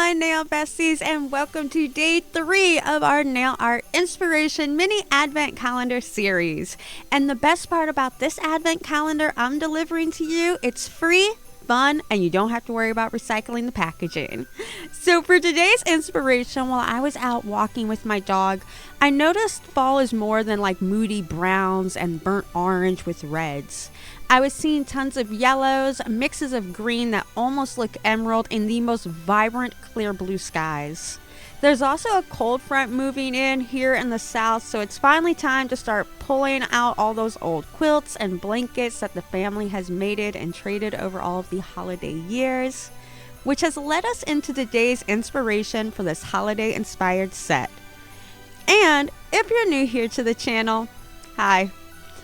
my nail besties, and welcome to day 3 of our nail art inspiration mini advent calendar series. And the best part about this advent calendar I'm delivering to you, it's free, fun, and you don't have to worry about recycling the packaging. So for today's inspiration, while I was out walking with my dog, I noticed fall is more than like moody browns and burnt orange with reds. I was seeing tons of yellows, mixes of green that almost look emerald, in the most vibrant clear blue skies. There's also a cold front moving in here in the south, so it's finally time to start pulling out all those old quilts and blankets that the family has mated and traded over all of the holiday years, which has led us into today's inspiration for this holiday inspired set. And if you're new here to the channel, hi.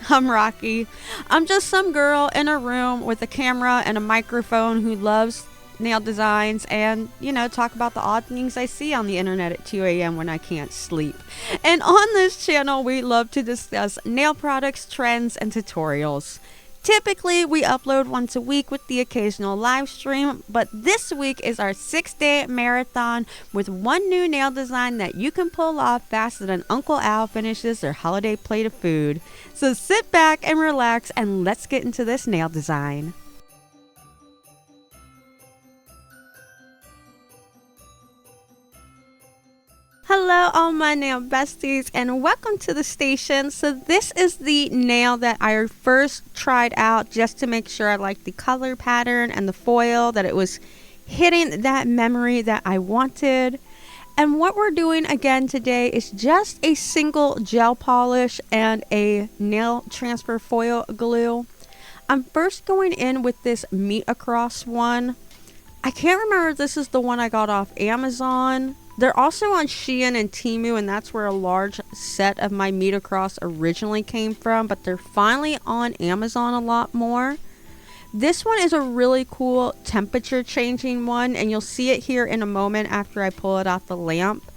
I'm Rocky. I'm just some girl in a room with a camera and a microphone who loves nail designs and, talk about the odd things I see on the internet at 2 a.m. when I can't sleep. And on this channel, we love to discuss nail products, trends, and tutorials. Typically, we upload once a week with the occasional live stream, but this week is our 6-day marathon with one new nail design that you can pull off faster than Uncle Al finishes their holiday plate of food. So sit back and relax, and let's get into this nail design. Hello all my nail besties, and welcome to the station. So this is the nail that I first tried out just to make sure I liked the color pattern and the foil, that it was hitting that memory that I wanted. And what we're doing again today is just a single gel polish and a nail transfer foil glue. I'm first going in with this meet across one. I can't remember if this is the one I got off Amazon. They're also on Shein and Temu, and that's where a large set of my meet across originally came from, but they're finally on Amazon a lot more. This one is a really cool temperature changing one, and you'll see it here in a moment after I pull it off the lamp.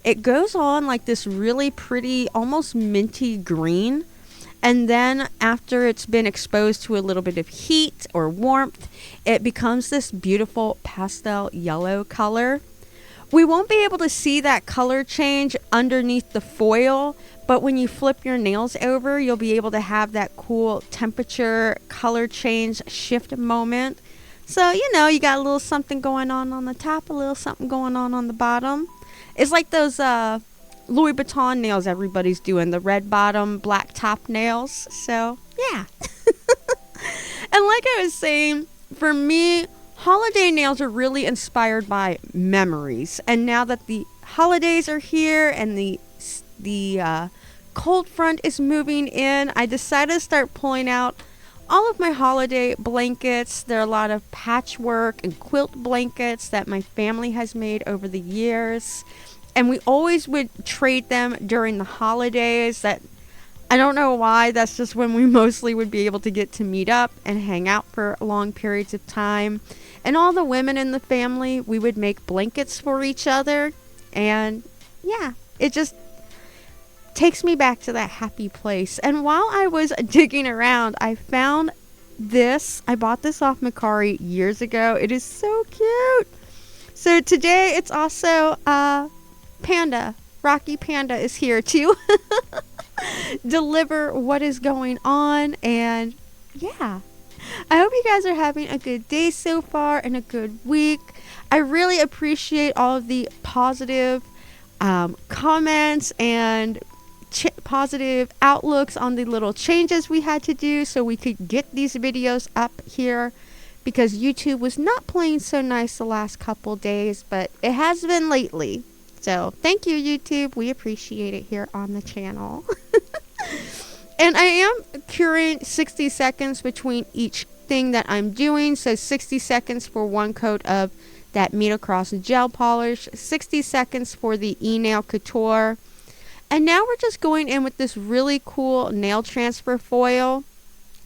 It goes on like this really pretty, almost minty green, and then after it's been exposed to a little bit of heat or warmth, it becomes this beautiful pastel yellow color. We won't be able to see that color change underneath the foil, but when you flip your nails over, you'll be able to have that cool temperature color change shift moment. So, you got a little something going on the top, a little something going on the bottom. It's like those Louis Vuitton nails everybody's doing, the red bottom, black top nails. So, yeah. And like I was saying, for me, holiday nails are really inspired by memories, and now that the holidays are here and the cold front is moving in, I decided to start pulling out all of my holiday blankets. There are a lot of patchwork and quilt blankets that my family has made over the years, and we always would trade them during the holidays. That I don't know why, that's just when we mostly would be able to get to meet up and hang out for long periods of time. And all the women in the family, we would make blankets for each other. And yeah, it just takes me back to that happy place. And while I was digging around, I found this. I bought this off Mercari years ago. It is so cute. So today it's also Panda. Rocky Panda is here to deliver what is going on. And yeah, I hope you guys are having a good day so far and a good week. I really appreciate all of the positive comments and positive outlooks on the little changes we had to do so we could get these videos up here, because YouTube was not playing so nice the last couple days, but it has been lately. So thank you, YouTube. We appreciate it here on the channel. And I am curing 60 seconds between each thing that I'm doing. So 60 seconds for one coat of that meet across gel polish, 60 seconds for the EnailCouture. And now we're just going in with this really cool nail transfer foil.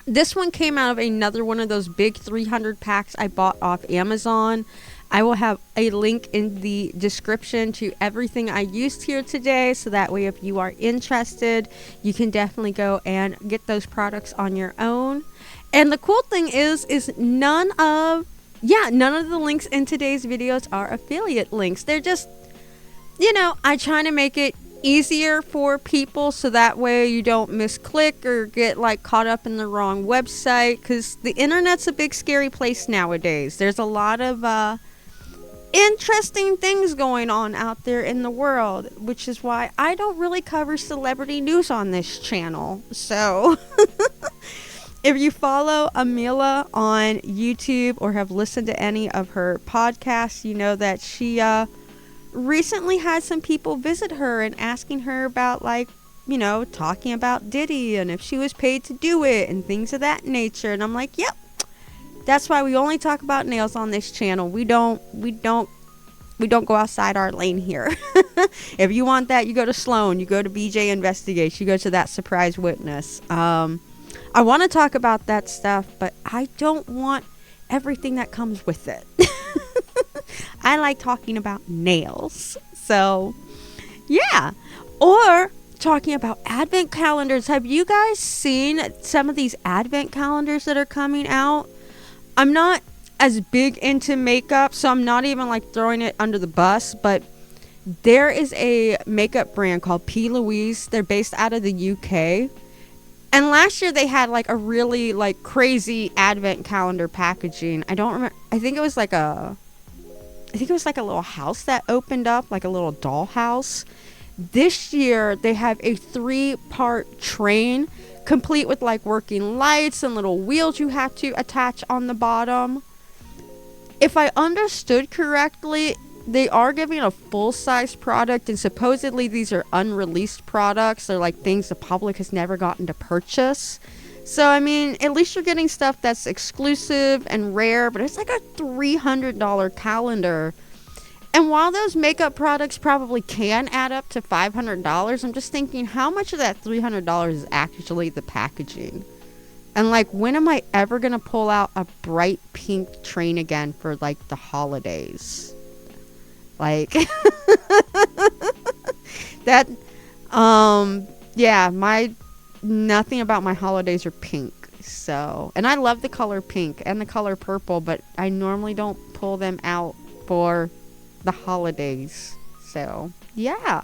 This one came out of another one of those big 300 packs I bought off Amazon. I will have a link in the description to everything I used here today, so that way if you are interested, you can definitely go and get those products on your own. And the cool thing is none of yeah, none of the links in today's videos are affiliate links. They're just, you know, I try to make it easier for people so that way you don't misclick or get like caught up in the wrong website, because the internet's a big scary place nowadays. There's a lot of interesting things going on out there in the world, which is why I don't really cover celebrity news on this channel. So if you follow Amila on YouTube or have listened to any of her podcasts, you know that she recently had some people visit her and asking her about, like, you know, talking about Diddy and if she was paid to do it and things of that nature. And I'm like, yep, that's why we only talk about nails on this channel. We don't go outside our lane here. If you want that, you go to Sloan, you go to BJ Investigates, you go to That Surprise Witness. I want to talk about that stuff, but I don't want everything that comes with it. I like talking about nails. So, yeah. Or talking about advent calendars. Have you guys seen some of these advent calendars that are coming out? I'm not as big into makeup, so I'm not even like throwing it under the bus, but there is a makeup brand called P Louise. They're based out of the UK. And last year they had like a really like crazy advent calendar packaging. I don't remember. I think it was like a little house that opened up, like a little doll house. This year they have a 3-part train complete with like working lights and little wheels you have to attach on the bottom. If I understood correctly, they are giving a full-size product, and supposedly these are unreleased products. They're like things the public has never gotten to purchase. So, I mean, at least you're getting stuff that's exclusive and rare, but it's like a $300 calendar. And while those makeup products probably can add up to $500, I'm just thinking, how much of that $300 is actually the packaging? And like, when am I ever going to pull out a bright pink train again for like the holidays? Like, that, yeah, nothing about my holidays are pink. So, and I love the color pink and the color purple, but I normally don't pull them out for the holidays. So, yeah.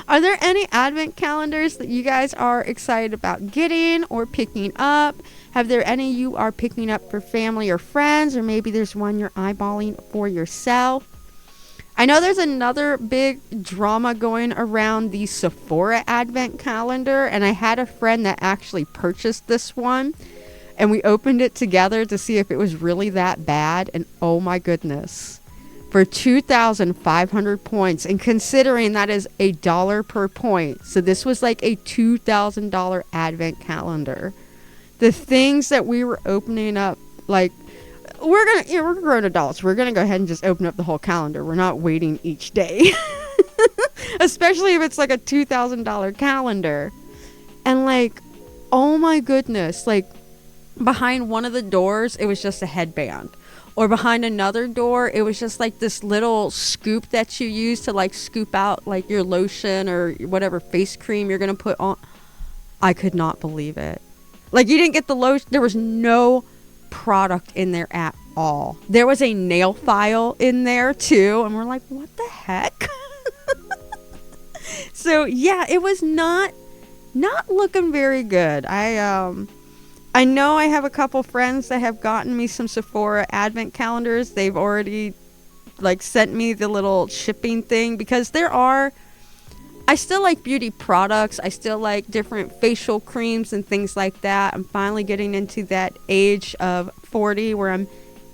Are there any advent calendars that you guys are excited about getting or picking up? Have there any you are picking up for family or friends, or maybe there's one you're eyeballing for yourself? I know there's another big drama going around the Sephora advent calendar, and I had a friend that actually purchased this one, and we opened it together to see if it was really that bad, and oh my goodness. For 2,500 points, and considering that is $1 per point, so this was like a $2,000 advent calendar. The things that we were opening up, like, we're grown adults. We're gonna go ahead and just open up the whole calendar. We're not waiting each day, especially if it's like a $2,000 calendar. And like, oh my goodness, like behind one of the doors, it was just a headband. Or behind another door, it was just like this little scoop that you use to like scoop out like your lotion or whatever face cream you're going to put on. I could not believe it. Like, you didn't get the lotion. There was no product in there at all. There was a nail file in there too. And we're like, what the heck? So yeah, it was not looking very good. I know I have a couple friends that have gotten me some Sephora advent calendars. They've already like sent me the little shipping thing, because I still like beauty products. I still like different facial creams and things like that. I'm finally getting into that age of 40 where I'm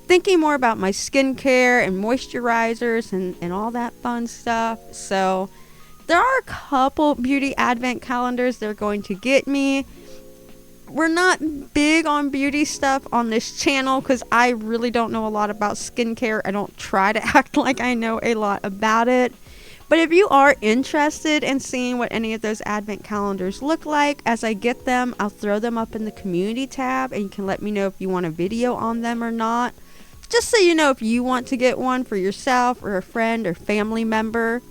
thinking more about my skincare and moisturizers and all that fun stuff. So there are a couple beauty advent calendars they're going to get me. We're not big on beauty stuff on this channel because I really don't know a lot about skincare. I don't try to act like I know a lot about it. But if you are interested in seeing what any of those advent calendars look like, as I get them, I'll throw them up in the community tab, and you can let me know if you want a video on them or not. Just so you know if you want to get one for yourself or a friend or family member.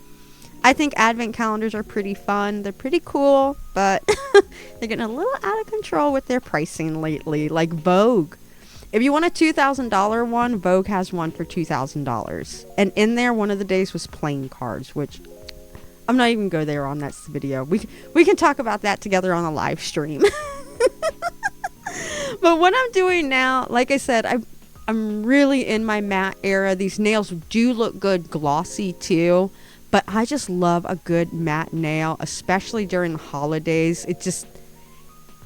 I think advent calendars are pretty fun. They're pretty cool, but they're getting a little out of control with their pricing lately. Like Vogue. If you want a $2,000 one, Vogue has one for $2,000. And in there, one of the days was playing cards, which I'm not even go there on that video. We can talk about that together on a live stream. But what I'm doing now, like I said, I'm really in my matte era. These nails do look good glossy too. But I just love a good matte nail, especially during the holidays. It just,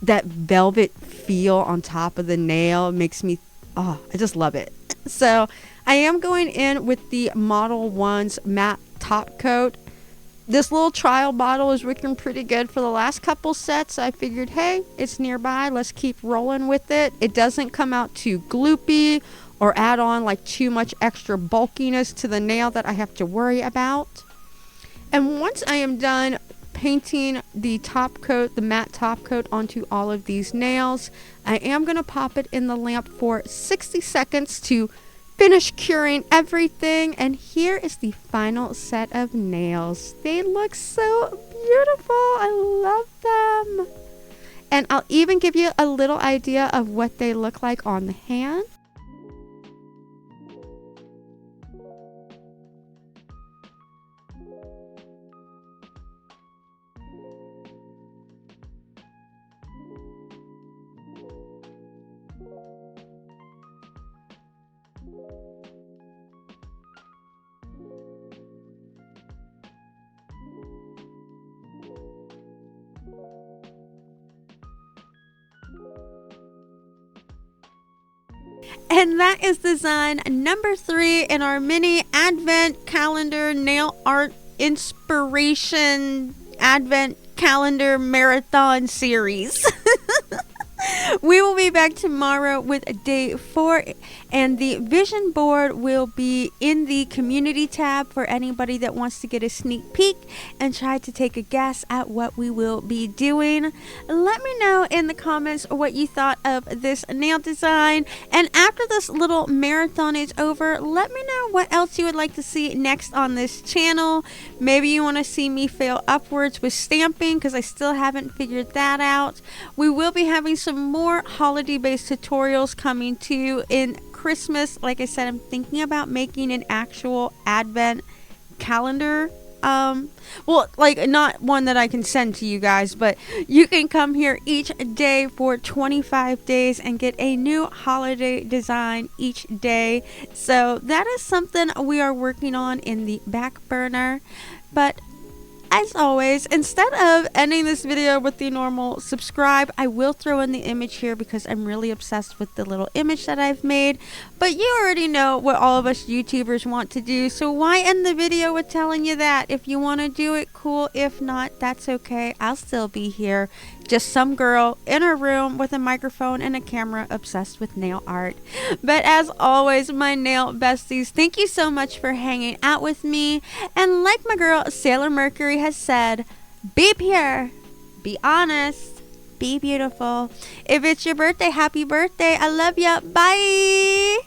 that velvet feel on top of the nail makes me, I just love it. So I am going in with the Model 1's matte top coat. This little trial bottle is working pretty good for the last couple sets. I figured, hey, it's nearby. Let's keep rolling with it. It doesn't come out too gloopy or add on like too much extra bulkiness to the nail that I have to worry about. And once I am done painting the top coat, the matte top coat onto all of these nails, I am going to pop it in the lamp for 60 seconds to finish curing everything. And here is the final set of nails. They look so beautiful. I love them. And I'll even give you a little idea of what they look like on the hand. And that is design number 3 in our mini advent calendar nail art inspiration advent calendar marathon series. We will be back tomorrow with day 4, and the vision board will be in the community tab for anybody that wants to get a sneak peek and try to take a guess at what we will be doing. Let me know in the comments what you thought of this nail design, and after this little marathon is over, let me know what else you would like to see next on this channel. Maybe you want to see me fail upwards with stamping, because I still haven't figured that out. We will be having some more holiday based tutorials coming to you in Christmas. Like I said, I'm thinking about making an actual advent calendar. Well, like not one that I can send to you guys, but you can come here each day for 25 days and get a new holiday design each day. So that is something we are working on in the back burner. But as always, instead of ending this video with the normal subscribe, I will throw in the image here because I'm really obsessed with the little image that I've made. But you already know what all of us YouTubers want to do, so why end the video with telling you that? If you want to do it, cool. If not, that's okay. I'll still be here. Just some girl in a room with a microphone and a camera obsessed with nail art. But as always, my nail besties, thank you so much for hanging out with me. And like my girl Sailor Mercury has said, be pure, be honest, be beautiful. If it's your birthday, happy birthday. I love ya. Bye.